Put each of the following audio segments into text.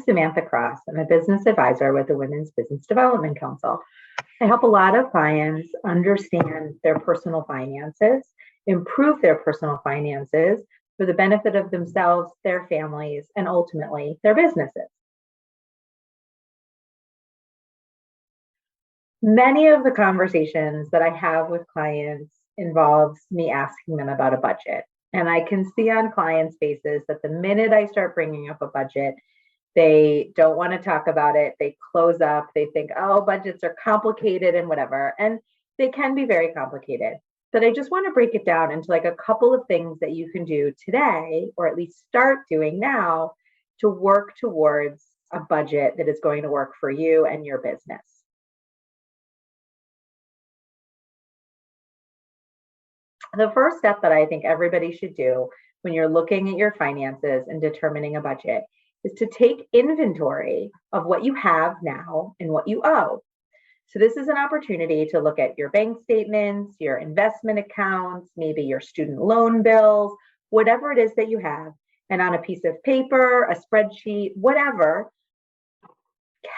Samantha Cross. I'm a business advisor with the Women's Business Development Council. I help a lot of clients understand their personal finances, improve their personal finances for the benefit of themselves, their families, and ultimately their businesses. Many of the conversations that I have with clients involves me asking them about a budget. And I can see on clients' faces that the minute I start bringing up a budget, they don't want to talk about it. They close up. They think, oh, budgets are complicated and whatever. And they can be very complicated. But I just want to break it down into like a couple of things that you can do today, or at least start doing now, to work towards a budget that is going to work for you and your business. The first step that I think everybody should do when you're looking at your finances and determining a budget is to take inventory of what you have now and what you owe. So this is an opportunity to look at your bank statements, your investment accounts, maybe your student loan bills, whatever it is that you have, and on a piece of paper, a spreadsheet, whatever,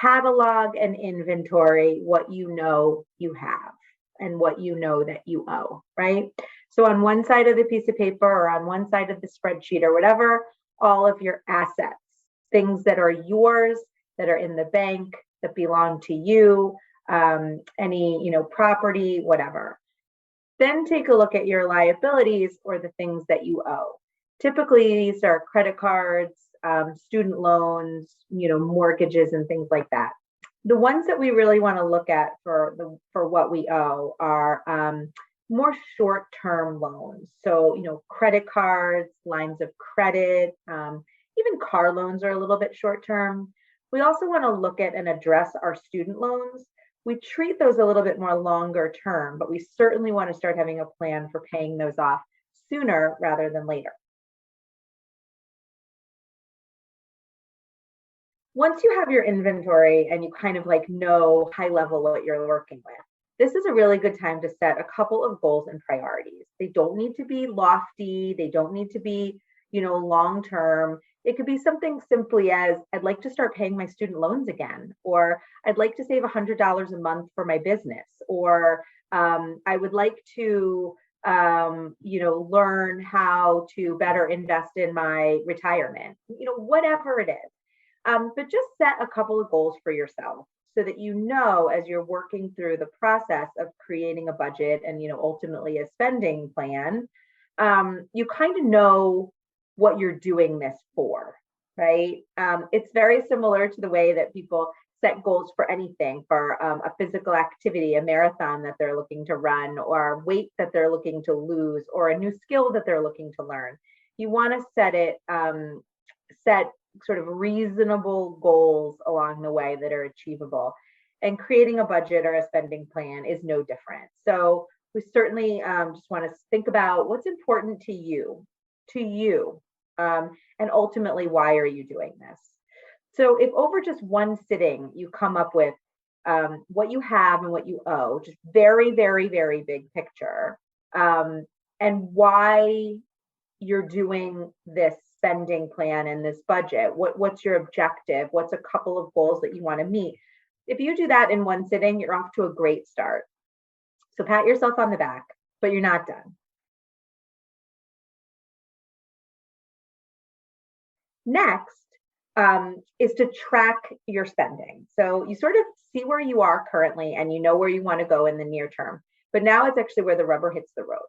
catalog and inventory what you know you have and what you know that you owe, right? So on one side of the piece of paper or on one side of the spreadsheet or whatever, all of your assets, things that are yours, that are in the bank, that belong to you, any, property, whatever. Then take a look at your liabilities or the things that you owe. Typically, these are credit cards, student loans, mortgages and things like that. The ones that we really want to look at for what we owe are more short-term loans. So, credit cards, lines of credit, even car loans are a little bit short-term. We also want to look at and address our student loans. We treat those a little bit more longer term, but we certainly want to start having a plan for paying those off sooner rather than later. Once you have your inventory and you kind of know high level what you're working with, this is a really good time to set a couple of goals and priorities. They don't need to be lofty. They don't need to be, long term. It could be something simply as I'd like to start paying my student loans again, or I'd like to save $100 a month for my business, or I would like to, learn how to better invest in my retirement, whatever it is. But just set a couple of goals for yourself so that as you're working through the process of creating a budget and, ultimately a spending plan, you kind of know what you're doing this for, right? It's very similar to the way that people set goals for anything, for a physical activity, a marathon that they're looking to run, or weight that they're looking to lose, or a new skill that they're looking to learn. You want to set sort of reasonable goals along the way that are achievable. And creating a budget or a spending plan is no different. So we certainly just want to think about what's important to you, and ultimately, why are you doing this? So if over just one sitting, you come up with what you have and what you owe, just very, very, very big picture, and why you're doing this spending plan and this budget, what's your objective? What's a couple of goals that you want to meet? If you do that in one sitting, you're off to a great start. So pat yourself on the back, but you're not done. Next is to track your spending. So you sort of see where you are currently and you know where you want to go in the near term, but now it's actually where the rubber hits the road.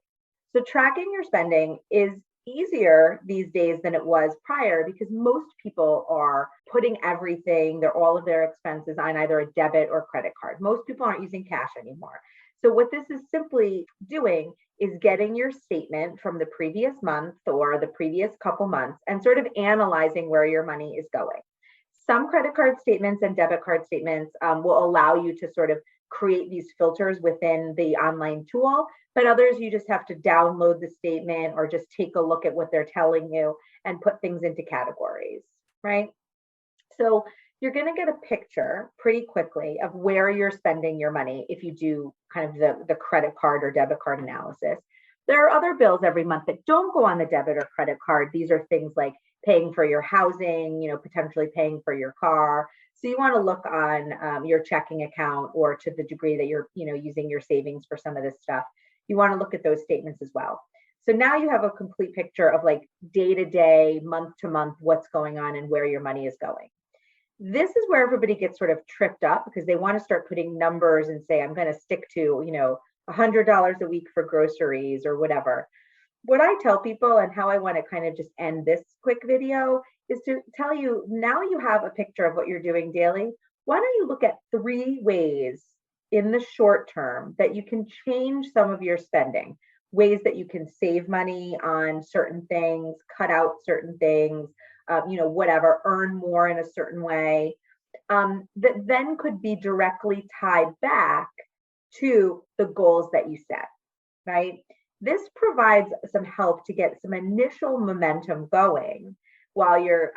So tracking your spending is easier these days than it was prior because most people are putting all of their expenses on either a debit or credit card. Most people aren't using cash anymore. So what this is simply doing is getting your statement from the previous month or the previous couple months and sort of analyzing where your money is going. Some credit card statements and debit card statements will allow you to sort of create these filters within the online tool, but others you just have to download the statement or just take a look at what they're telling you and put things into categories, right? So you're going to get a picture pretty quickly of where you're spending your money if you do kind of the credit card or debit card analysis. There are other bills every month that don't go on the debit or credit card. These are things like paying for your housing, potentially paying for your car. So you want to look on your checking account, or to the degree that you're, using your savings for some of this stuff, you want to look at those statements as well. So now you have a complete picture of like day to day, month to month, what's going on and where your money is going. This is where everybody gets sort of tripped up, because they want to start putting numbers and say, I'm going to stick to, $100 a week for groceries or whatever. What I tell people, and how I want to kind of just end this quick video, is to tell you, now you have a picture of what you're doing daily. Why don't you look at 3 ways in the short term that you can change some of your spending, ways that you can save money on certain things, cut out certain things, whatever, earn more in a certain way, that then could be directly tied back to the goals that you set, right? This provides some help to get some initial momentum going while you're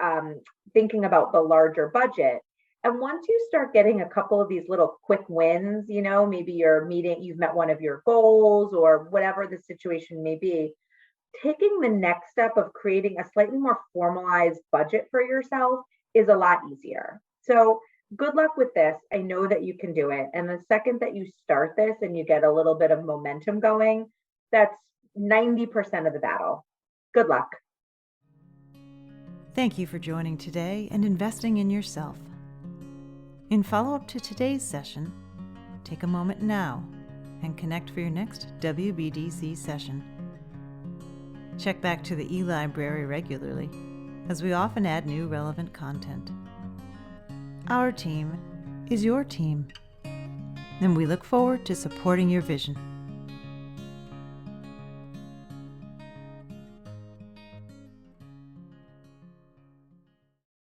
thinking about the larger budget. And once you start getting a couple of these little quick wins, maybe you've met one of your goals, or whatever the situation may be, taking the next step of creating a slightly more formalized budget for yourself is a lot easier. So good luck with this. I know that you can do it. And the second that you start this and you get a little bit of momentum going, that's 90% of the battle. Good luck. Thank you for joining today and investing in yourself. In follow-up to today's session, take a moment now and connect for your next WBDC session. Check back to the e-library regularly, as we often add new relevant content. Our team is your team, and we look forward to supporting your vision.